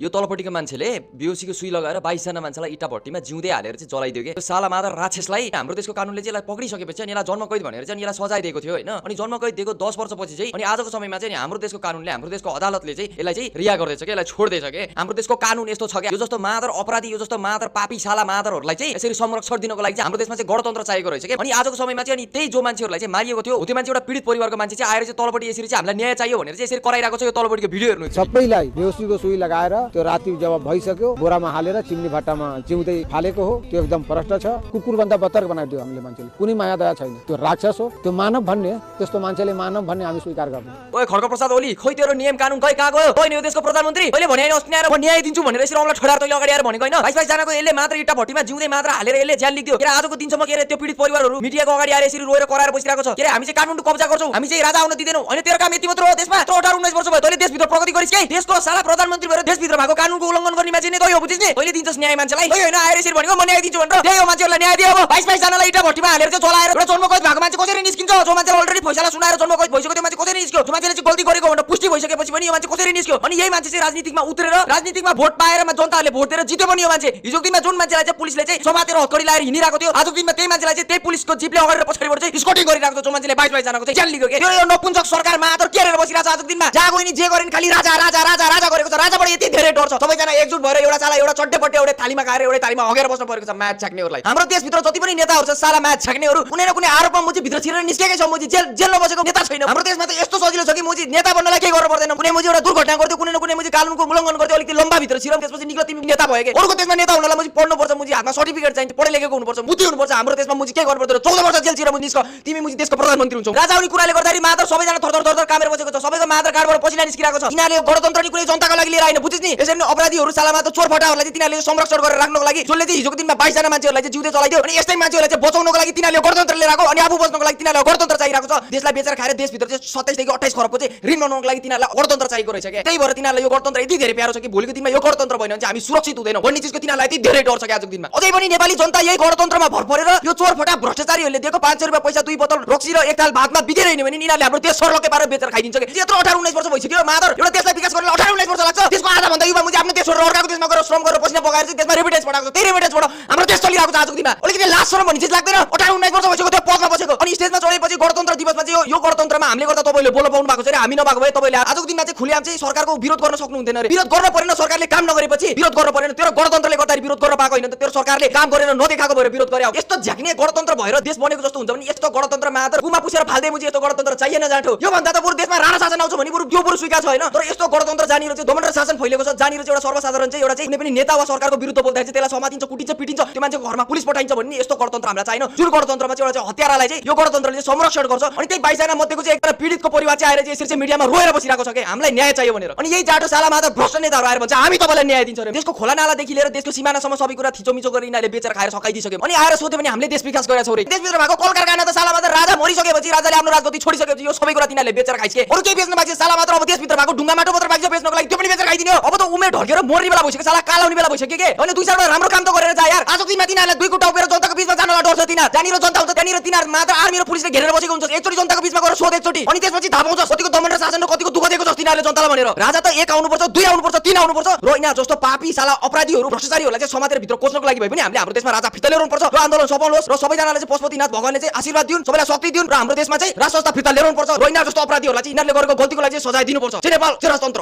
यो तलपट्टिको मान्छेले बेहोसीको सुई लगाएर 22 जना मान्छेलाई इटा भट्टीमा जिउँदै हालेर चाहिँ जलाइदियो के। त्यो साला मादर राक्षसलाई हाम्रो देशको कानुनले चाहिँ यसलाई पक्रिसकेपछि अनि यसलाई जन्मकैद भनेर चाहिँ यसलाई सजाय दिएको थियो हैन। अनि जन्मकैद दिएको 10 वर्षपछि चाहिँ अनि आजको समयमा चाहिँ हाम्रो देशको कानुनले हाम्रो देशको अदालतले चाहिँ यसलाई चाहिँ रिहा गर्दैछ के, यसलाई छोड्दैछ के। हाम्रो देशको कानुन यस्तो छ के, यो जस्तो मादर अपराधी यो जस्तो मादर पापी साला मादरहरूलाई चाहिँ यसरी संरक्षण दिनको लागि चाहिँ हाम्रो देशमा चाहिँ गणतन्त्र चाहिएको रहेछ के। अनि आजको समयमा चाहिँ अनि त्यही जो मान्छेहरूलाई चाहिँ मारिएको थियो त्यो मान्छे एउटा पीडित परिवारको मान्छे चाहिँ आएर चाहिँ तलपट्टि यसरी चाहिँ हामीलाई न्याय चाहियो भनेर चाहिँ यसरी कराइरहेको छ। यो तलपट्टिको भिडियो हेर्नु, सबैलाई बेहोसीको सुई लगाएर त्यो राति जब भइसक्यो बोरामा हालेर चिम्नी भाटामा जिउँदै फालेको हो। त्यो एकदम भ्रष्ट छ। कुकुर भन्दा बत्तर बनाइदियो हामीले मान्छेले। कुनै माया दया छैन। त्यो राक्षस हो। त्यो मानव भन्ने त्यस्तो मान्छेले मानव भन्ने हामी स्वीकार गर्छौँ। ओए खड्ग प्रसाद ओली, खोइ तेरो नियम कानुन खै कहाँ गयो? होइन यो देशको प्रधानमन्त्री अहिले भने अस्ति आएर म न्याय दिन्छु भनेर यसरी औँला ठडार तैले अगाडि आएर भनेको हैन। 22 जनाको यसले मात्र इटा भट्टीमा जिउँदै मात्र हालेर यसले ज्यान लिदियो के। आजको दिनसम्म के त्यो पीडित परिवारहरू मिडियाको अगाडि आएर यसरी रोएर कराएर बसिरहेको छ के। हामी चाहिँ कानुनको कब्जा गर्छौं, हामी चाहिँ राजा आउन दिदैनौं। अनि तेरो काम यति मात्र हो देशमा? त 18-19 वर्ष भयो तैले देशभित्र प्रगति गरिस् के? देशको साला प्रधानमन्त्री भएर देशभित्र भएको कानुनको उल्लङ्घन गर्ने मान्छे नै तै हो, बुझिस् नि? तैले दिन्छस् न्याय मान्छेलाई? तै हैन आएर यसरी भनेको म न्याय दिन्छु भनेर। त्यही हो मान्छेहरुलाई न्याय दियो। अब 22 जनालाई इटा भट्टीमा हालेर चाहिँ जलाएर एउटा जन्मकैद भएको मान्छे कसरी निस्किन्छ? जो मान्छेले अलरेडी फैसला सुनाएर जन्मकैद भइसक्यो त्यो मान्छे कसरी निस्क्यो? जो मान्छेले चाहिँ गल्ती गरेको भनेर पुष्टि भइसकेपछि पनि यो मान्छे कसरी निस्क्यो? अनि यही मान्छे चाहिँ राजनीतिमा उत्रेर राजनीतिमा भोट पाएर जनताले भोट दिएर जित्यो पनि यो मान्छे। हिजोको दिनमा जुन मान्छेलाई चाहिँ पुलिसले चाहिँ समातेर हतकडी लाएर हिँडिरहेको थियो आजको दिनमा त्यही मान्छेलाई चाहिँ त्यही पुलिसको जिपले अगाडि र पछाडिबाट चाहिँ स्कटिङ गरिरहेको छ। जो मान्छेले 22 जनाको चाहिँ ज्यान लियो के। यो नपुंसक सरकार मात्र केरेर बसिरहेछ आजको दिनमा। जहाँ गइनी जे गरिन् खाली राजा राजा राजा राजा गरेको छ। राजाबाट यति धेरै डर छ। सबैजना एकजुट भएर एउटा साला एउटा चड्डेपट्टे एउटा थालीमा खाएर एउटा थालीमा हगेर बस्नु परेको छ म्याच छाक्नेहरुलाई। हाम्रो देशभित्र जति पनि नेताहरु छ साला म्याच छाक्नेहरु कुनै न कुनै आरोपमा मुजी भित्र छिरेर निस्केकै छ। मुजी जेलमा बसेको नेता छैन। हाम्रो देशमा त यस्तो सजिलो छ कि मुजी नेता बन्नलाई के गर्नु पर्दैन। कुनै मुजी एउटा दुर्घटना गर्दियो, कुनै न कुनै मुजी कानुनको उल्लङ्घन गर्दियो, अलिकति लम्बा भित्र छिरम त्यसपछि निक्ल तिमी नेता भयो के। अरूको देशमा नेता हुनलाई मुजी पढ्नु पर्छ, मुजी हातमा सर्टिफिकेट चाहिन्छ, पढे लेखेको हुनुपर्छ, बुद्धि हुनुपर्छ। हाम्रो देशमा मुजी के गर्नु पर्दैन। 14 वर्ष जेल छिर मुजी निस्क तिमी मुजी देशको प्रधानमन्त्री हुन्छौ। राजा हुने कुराले गर्दाखेरि मात्र सबैजना थरथर थरथर कामेर बसेको छ। सबैको मात्र कार्डबाट पसिना निस्किरहेको छ। यिनीहरूले गणतन्त्र नि कुनै जनताको लागि लिएर आइन, बुझिस् नि? यसरी नै अपराधीहरू साला मात्र चोर फटाहरूलाई चाहिँ तिनीहरूले संरक्षण गरेर राख्नको लागि जसले चाहिँ हिजोको दिनमा 22 जना मान्छेहरूलाई चाहिँ जिउँदै चलाइदियो। अनि यस्तै मान्छेहरूलाई चाहिँ बचाउनको लागि तिनीहरूले गणतन्त्र लिएर आएको अनि आफू बच्नको लागि तिनीहरूले गणतन्त्र चाहिरहेको छ। देशलाई बेचेर खाएर देशभित्र चाहिँ 27 देखि 28 खरबको चाहिँ ऋण बनाउनको लागि तिनीहरूलाई गणतन्त्र चाहिएको रहेछ के। त्यही भएर तिनीहरूलाई यो गणतन्त्र यति धेरै प्यारो छ कि भोलिको दिनमा यो गणतन्त्र भएन भने चाहिँ हामी सुरक्षित हुँदैनौँ भन्ने चिजको तिनीहरूलाई यति धेरै डर छ कि आजको दिनमा। अझै पनि नेपाली जनता यही गणतन्त्रमा भर परेर यो चोर फटा भ्रष्टाचारीहरूले दिएको 500 रुपैयाँ पैसा 2 बोतल रक्सी र एक थाल भातमा बितेर हिँड्यो भने यिनीहरूले हाम्रो देश सरलके पारेर बेचेर खाइदिन्छ के। यत्रो 18-19 वर्ष भइसक्यो मादर एउटा देशलाई विकास गर्न 18-19 वर्ष लाग्छ। त्यसको आधा भन्दा युवा मुझे आफ्नो देश छोडेर अर्काको देशमा गएर श्रम गरेर पसिना बगाएर चाहिँ देशमा रेमिटेन्स पठाएको छ। त्यही रेमिटेन्सबाट हाम्रो देश चलिरहेको छ आजको दिनमा। अलिकति लाज शरम भन्ने चिज लाग्दैन? 18-19 वर्ष भइसक्यो त्यो पदमा बसेको। अनि स्टेजमा चढेपछि गणतन्त्र दिवसमा चाहिँ यो गणतन्त्रमा हामीले गर्दा तपाईले बोल्न पाउनु भएको छ रे, हामी नपाएको भए तपाईले आजको दिनमा चाहिँ खुलेआम चाहिँ सरकारको विरोध गर्न सक्नुहुन्थेन रे। विरोध गर्न परेन, सरकारले काम नगरेपछि विरोध गर्न परेन। तेरो गणतन्त्रले गर्दाखेरि विरोध गर्न पाएको हैन त, तेरो सरकारले काम गरेर नदेखाएको भएर विरोध गर्यो। यस्तो झ्याक्ने गणतन्त्र भएर देश बनेको जस्तो हुन्छ भने यस्तो गणतन्त्र मात्र कुमा पुसेर फाल्दै मुझे यस्तो गणतन्त्र चाहिएन जाठो। यो भन्दा त बरु देशमा राणा शासन आउँछ भने बरु त्यो बरु स्वीकार छ हैन। तर यस्तो गणतन्त्र जानिर चाहिँ दोमन शासन फैलेको छ, जानिर चाहिँ एउटा सर्वसाधारण चाहिँ एउटा चाहिँ कुनै पनि नेता वा सरकारको विरुद्ध बोल्दाखेरि चाहिँ त्यसलाई समातिन्छ, कुटिन्छ, पिटिन्छ, त्यो मान्छेको घरमा पुलिस पठाइन्छ भन्ने यस्तो गणतन्त्र हामीलाई चाहिएन। जुन गणतन्त्रमा चाहिँ एउटा चाहिँ हत्यारालाई चाहिँ यो गणतन्त्रले चाहिँ संरक्षण गर्छ। अनि त्यही 22 जना मध्येको चाहिँ एकजना पीडितको परिवार चाहिँ आएर चाहिँ यसरी चाहिँ मिडियामा रोएर बसिरहेको छ के हामीलाई न्याय चाहियो भनेर। अनि यही जाटो साला मात्र भ्रष्ट नेताहरू आएर भन्छ हामी तपाईलाई न्याय दिन्छौँ रे। देशको खोला नालादेखि लिएर देशको सिमानासम्म सबै कुरा थिचोमिचो गरेर यिनीहरूले बेचेर खाएर सकाइदिसक्यो। अनि आएर सोध्यो भने हामीले देश विकास गरेका छौँ रे। देशभित्र भएको कल कारखाना त साला मात्र राजा मरिसकेपछि राजाले आफ्नो राजगद्दी छोडिसकेपछि यो सबै कुरा तिनीहरूले बेचेर खाइसके। अरू केही बेच्न बाँकी साला मात्र अब देशभित्र भएको ढुङ्गा माटो मात्र बाँकी छ बेच्नको लागि, त्यो पनि बेचेर खाइदिने हो। अब त उमेर ढल्केर मर्ने बेला भइसक्यो, साला कालाउने बेला भइसक्यो के। अनि 2 सालमा राम्रो काम त गरेर जा यार। आजको दिनमा तिनीहरूलाई 2 खुट्टा उभिएर जनताको बीचमा जानलाई डर छ। तिनीहरू जहाँनिर जनता हुन्छ त्यहाँनिर तिनीहरू मात्र आर्मी र पुलिसले घेरेर बसेको हुन्छ। एकचोटि जनताको बीचमा गएर सोध एकचोटि, अनि त्यसपछि थाहा पाउँछ कतिको दमन र शासन र कतिको दुःख दिएको छ तिनीहरूले जनतालाई भनेर। राजा त 1 आउनुपर्छ, 2 आउनुपर्छ, 3 आउनुपर्छ। र यिनीहरू जस्तो पापी साला अपराधीहरू भ्रष्टाचारीहरूलाई चाहिँ समातेर भित्र कोच्नको लागि भए पनि हामीले हाम्रो देशमा राजा फिर्ता ल्याउनुपर्छ। र आन्दोलन सफल होस् र सबैजनाले चाहिँ पशुपतिनाथ भगवानले चाहिँ आशीर्वाद दिउन्, सबैलाई शक्ति दिउन् र हाम्रो देशमा चाहिँ राष्ट्र संस्था फिर्ता ल्याउनुपर्छ। र यिनीहरू जस्तो अपराधीहरूलाई चाहिँ यिनीहरूले गरेको गल्तीको लागि चाहिँ सजाय दिनुपर्छ। नेपाल चाहिँ राजतन्त्र।